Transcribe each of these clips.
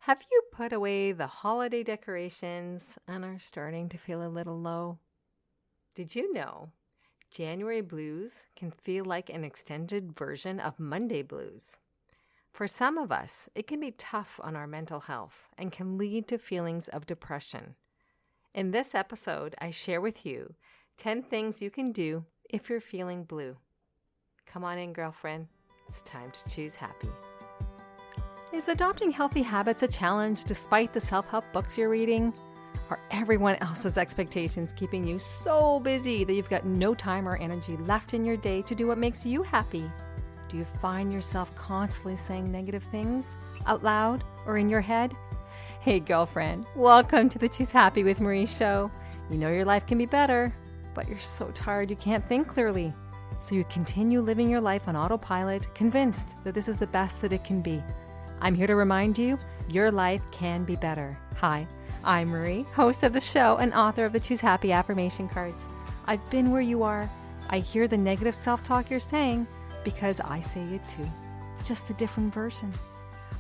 Have you put away the holiday decorations and are starting to feel a little low? Did you know January blues can feel like an extended version of Monday blues? For some of us, it can be tough on our mental health and can lead to feelings of depression. In this episode, I share with you 10 things you can do if you're feeling blue. Come on in, girlfriend. It's time to choose happy. Is adopting healthy habits a challenge despite the self-help books you're reading? Are everyone else's expectations keeping you so busy that you've got no time or energy left in your day to do what makes you happy? Do you find yourself constantly saying negative things out loud or in your head? Hey, girlfriend, welcome to the Choose Happy with Marie show. You know your life can be better, but you're so tired you can't think clearly. So you continue living your life on autopilot, convinced that this is the best that it can be. I'm here to remind you, your life can be better. Hi, I'm Marie, host of the show and author of the Choose Happy Affirmation Cards. I've been where you are. I hear the negative self-talk you're saying because I say it too, just a different version.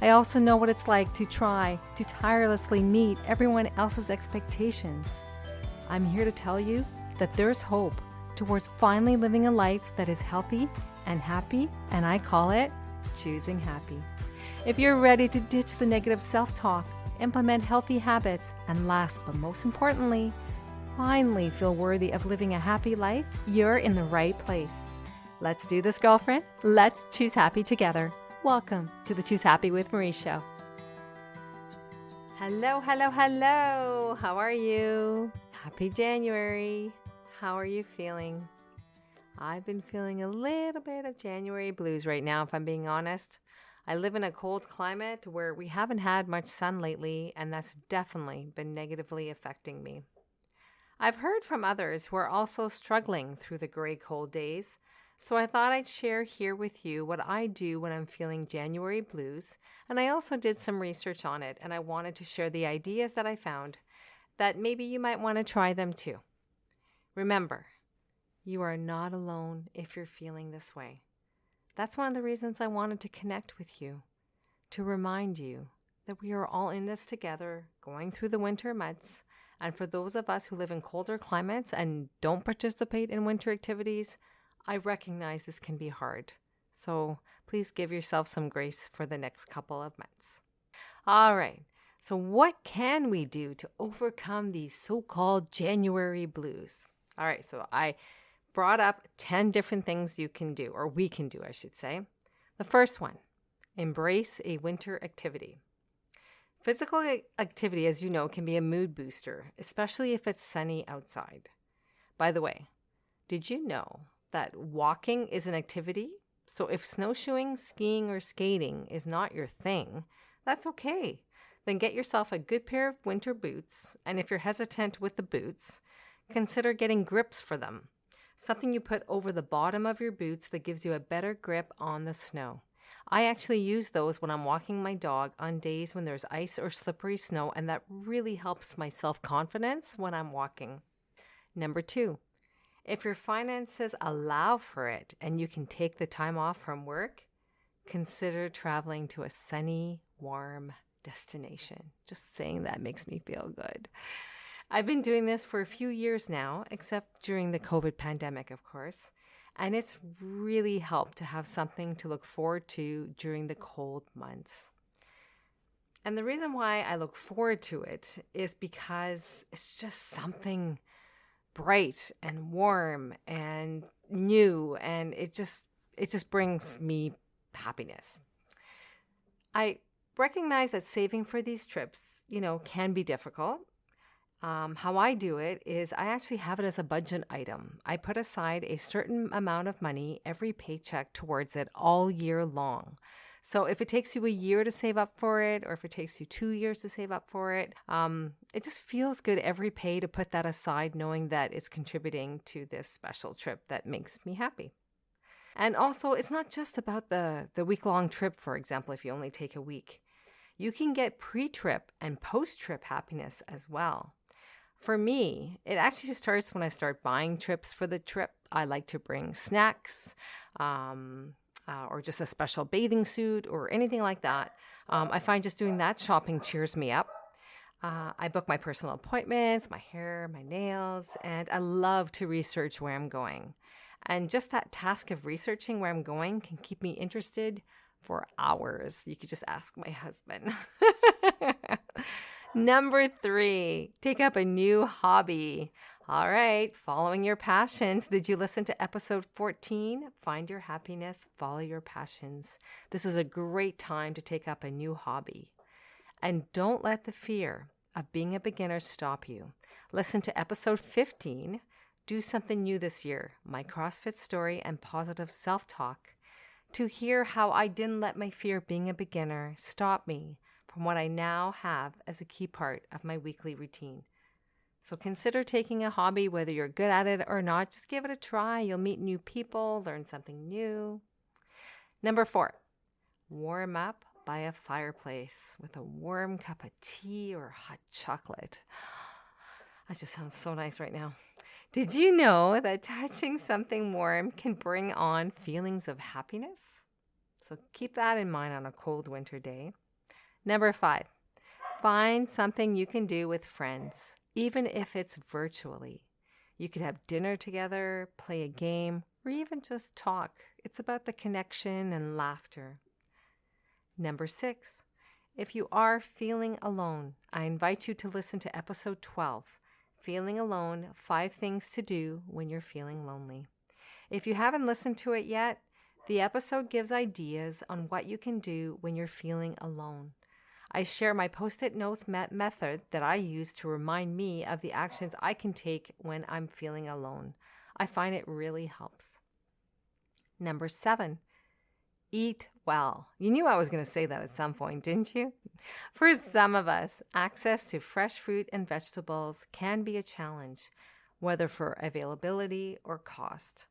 I also know what it's like to try to tirelessly meet everyone else's expectations. I'm here to tell you that there's hope towards finally living a life that is healthy and happy, and I call it choosing happy. If you're ready to ditch the negative self-talk, implement healthy habits, and last but most importantly, finally feel worthy of living a happy life, you're in the right place. Let's do this, girlfriend. Let's choose happy together. Welcome to the Choose Happy with Marie show. Hello, hello, hello. How are you? Happy January. How are you feeling? I've been feeling a little bit of January blues right now, if I'm being honest. I live in a cold climate where we haven't had much sun lately, and that's definitely been negatively affecting me. I've heard from others who are also struggling through the gray cold days, so I thought I'd share here with you what I do when I'm feeling January blues, and I also did some research on it, and I wanted to share the ideas that I found that maybe you might want to try them too. Remember, you are not alone if you're feeling this way. That's one of the reasons I wanted to connect with you, to remind you that we are all in this together, going through the winter months. And for those of us who live in colder climates and don't participate in winter activities, I recognize this can be hard. So please give yourself some grace for the next couple of months. All right. So what can we do to overcome these so-called January blues? All right. So I brought up 10 different things you can do, or we can do, I should say. The first one, embrace a winter activity. Physical activity, as you know, can be a mood booster, especially if it's sunny outside. By the way, did you know that walking is an activity? So if snowshoeing, skiing, or skating is not your thing, that's okay. Then get yourself a good pair of winter boots, and if you're hesitant with the boots, consider getting grips for them. Something you put over the bottom of your boots that gives you a better grip on the snow. I actually use those when I'm walking my dog on days when there's ice or slippery snow, and that really helps my self-confidence when I'm walking. Number 2, if your finances allow for it and you can take the time off from work, consider traveling to a sunny, warm destination. Just saying that makes me feel good. I've been doing this for a few years now, except during the COVID pandemic, of course, and it's really helped to have something to look forward to during the cold months. And the reason why I look forward to it is because it's just something bright and warm and new, and it just brings me happiness. I recognize that saving for these trips, can be difficult. How I do it is I actually have it as a budget item. I put aside a certain amount of money every paycheck towards it all year long. So if it takes you a year to save up for it, or if it takes you 2 years to save up for it, it just feels good every pay to put that aside, knowing that it's contributing to this special trip that makes me happy. And also, it's not just about the week-long trip, for example, if you only take a week. You can get pre-trip and post-trip happiness as well. For me, it actually starts when I start buying trips for the trip. I like to bring snacks. or just a special bathing suit or anything like that. I find just doing that shopping cheers me up. I book my personal appointments, my hair, my nails, and I love to research where I'm going. And just that task of researching where I'm going can keep me interested for hours. You could just ask my husband. Number 3, take up a new hobby. All right, following your passions. Did you listen to episode 14? Find your happiness, follow your passions. This is a great time to take up a new hobby. And don't let the fear of being a beginner stop you. Listen to episode 15, Do Something New This Year, my CrossFit story and positive self-talk, to hear how I didn't let my fear of being a beginner stop me from what I now have as a key part of my weekly routine. So consider taking a hobby, whether you're good at it or not. Just give it a try. You'll meet new people, learn something new. Number 4, warm up by a fireplace with a warm cup of tea or hot chocolate. That just sounds so nice right now. Did you know that touching something warm can bring on feelings of happiness? So keep that in mind on a cold winter day. Number 5, find something you can do with friends, even if it's virtually. You could have dinner together, play a game, or even just talk. It's about the connection and laughter. Number 6, if you are feeling alone, I invite you to listen to episode 12, Feeling Alone, 5 Things to Do When You're Feeling Lonely. If you haven't listened to it yet, the episode gives ideas on what you can do when you're feeling alone. I share my post-it note method that I use to remind me of the actions I can take when I'm feeling alone. I find it really helps. Number 7, eat well. You knew I was going to say that at some point, didn't you? For some of us, access to fresh fruit and vegetables can be a challenge, whether for availability or cost.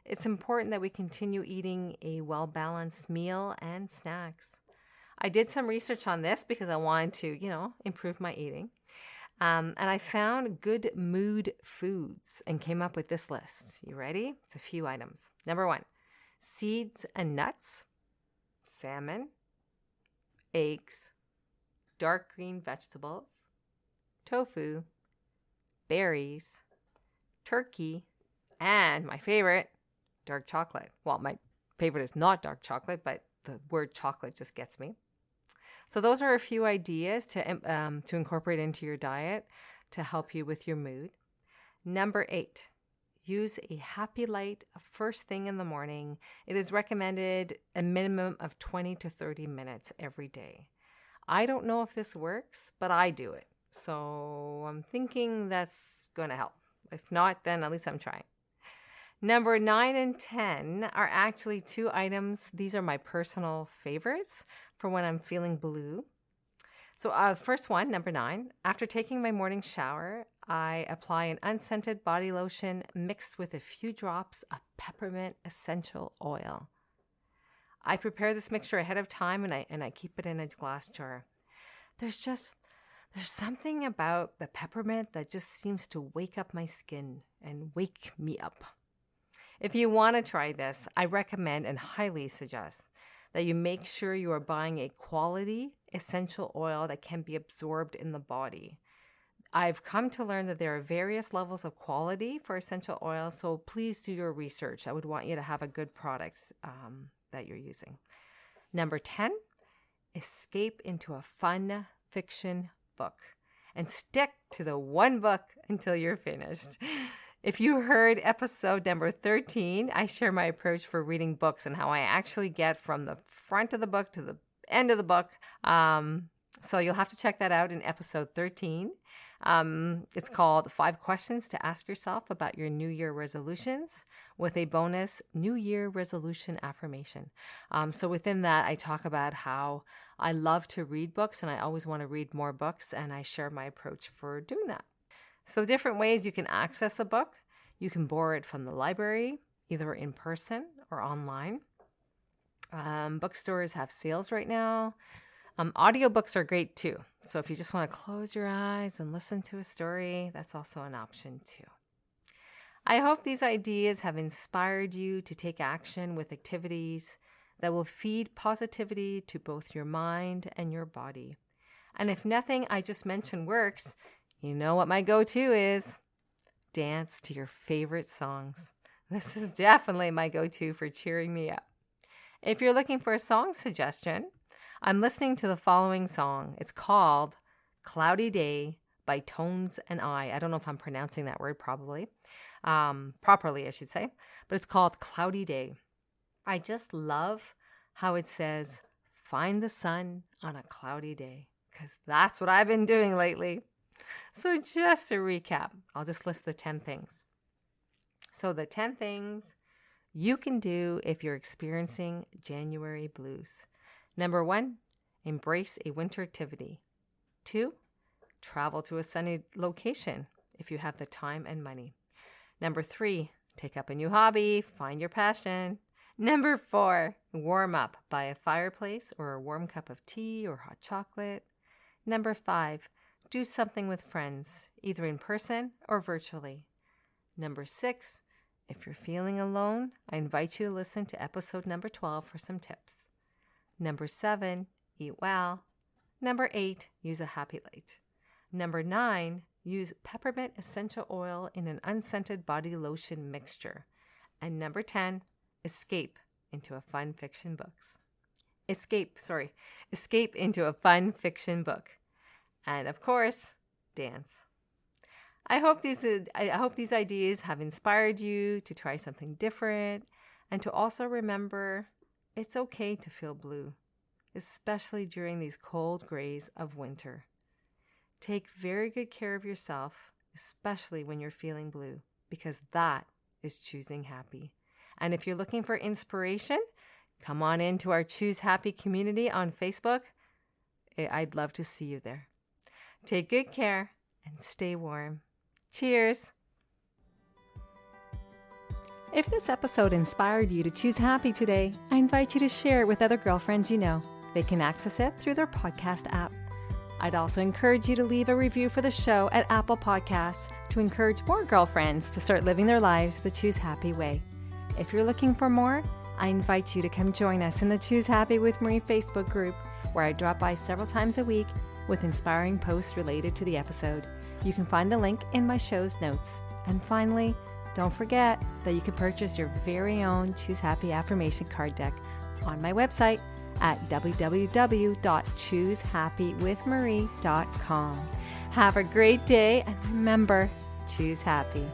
It's important that we continue eating a well-balanced meal and snacks. I did some research on this because I wanted to, improve my eating. And I found good mood foods and came up with this list. You ready? It's a few items. Number 1, seeds and nuts, salmon, eggs, dark green vegetables, tofu, berries, turkey, and my favorite, dark chocolate. Well, my favorite is not dark chocolate, but the word chocolate just gets me. So those are a few ideas to incorporate into your diet to help you with your mood. Number 8, use a happy light first thing in the morning. It is recommended a minimum of 20 to 30 minutes every day. I don't know if this works, but I do it. So I'm thinking that's going to help. If not, then at least I'm trying. Number 9 and 10 are actually 2 items. These are my personal favorites for when I'm feeling blue. So first one, number 9, after taking my morning shower, I apply an unscented body lotion mixed with a few drops of peppermint essential oil. I prepare this mixture ahead of time and I keep it in a glass jar. There's something about the peppermint that just seems to wake up my skin and wake me up. If you want to try this, I recommend and highly suggest that you make sure you are buying a quality essential oil that can be absorbed in the body. I've come to learn that there are various levels of quality for essential oils, so please do your research. I would want you to have a good product that you're using. Number 10, escape into a fun fiction book and stick to the one book until you're finished. If you heard episode number 13, I share my approach for reading books and how I actually get from the front of the book to the end of the book. So you'll have to check that out in episode 13. It's called 5 Questions to Ask Yourself About Your New Year Resolutions with a bonus New Year Resolution Affirmation. So within that, I talk about how I love to read books and I always want to read more books, and I share my approach for doing that. So different ways you can access a book. You can borrow it from the library, either in person or online. Bookstores have sales right now. Audiobooks are great too. So if you just want to close your eyes and listen to a story, that's also an option too. I hope these ideas have inspired you to take action with activities that will feed positivity to both your mind and your body. And if nothing I just mentioned works, you know what my go-to is? Dance to your favorite songs. This is definitely my go-to for cheering me up. If you're looking for a song suggestion, I'm listening to the following song. It's called Cloudy Day by Tones and I don't know if I'm pronouncing that word properly, I should say, but it's called Cloudy Day. I just love how it says, find the sun on a cloudy day, because that's what I've been doing lately. So just to recap, I'll just list the 10 things. So the 10 things you can do if you're experiencing January blues. Number 1, embrace a winter activity. 2, travel to a sunny location if you have the time and money. Number 3, take up a new hobby, find your passion. Number 4, warm up by a fireplace or a warm cup of tea or hot chocolate. Number 5, do something with friends, either in person or virtually. Number 6, if you're feeling alone, I invite you to listen to episode number 12 for some tips. Number 7, eat well. Number 8, use a happy light. Number 9, use peppermint essential oil in an unscented body lotion mixture. And number 10, escape into a fun fiction book. Escape into a fun fiction book. And of course, dance. I hope these ideas have inspired you to try something different and to also remember it's okay to feel blue, especially during these cold grays of winter. Take very good care of yourself, especially when you're feeling blue, because that is choosing happy. And if you're looking for inspiration, come on into our Choose Happy community on Facebook. I'd love to see you there. Take good care and stay warm. Cheers. If this episode inspired you to choose happy today, I invite you to share it with other girlfriends you know. They can access it through their podcast app. I'd also encourage you to leave a review for the show at Apple Podcasts to encourage more girlfriends to start living their lives the Choose Happy way. If you're looking for more, I invite you to come join us in the Choose Happy with Marie Facebook group, where I drop by several times a week with inspiring posts related to the episode. You can find the link in my show's notes. And finally, don't forget that you can purchase your very own Choose Happy Affirmation Card Deck on my website at www.choosehappywithmarie.com. Have a great day, and remember, choose happy.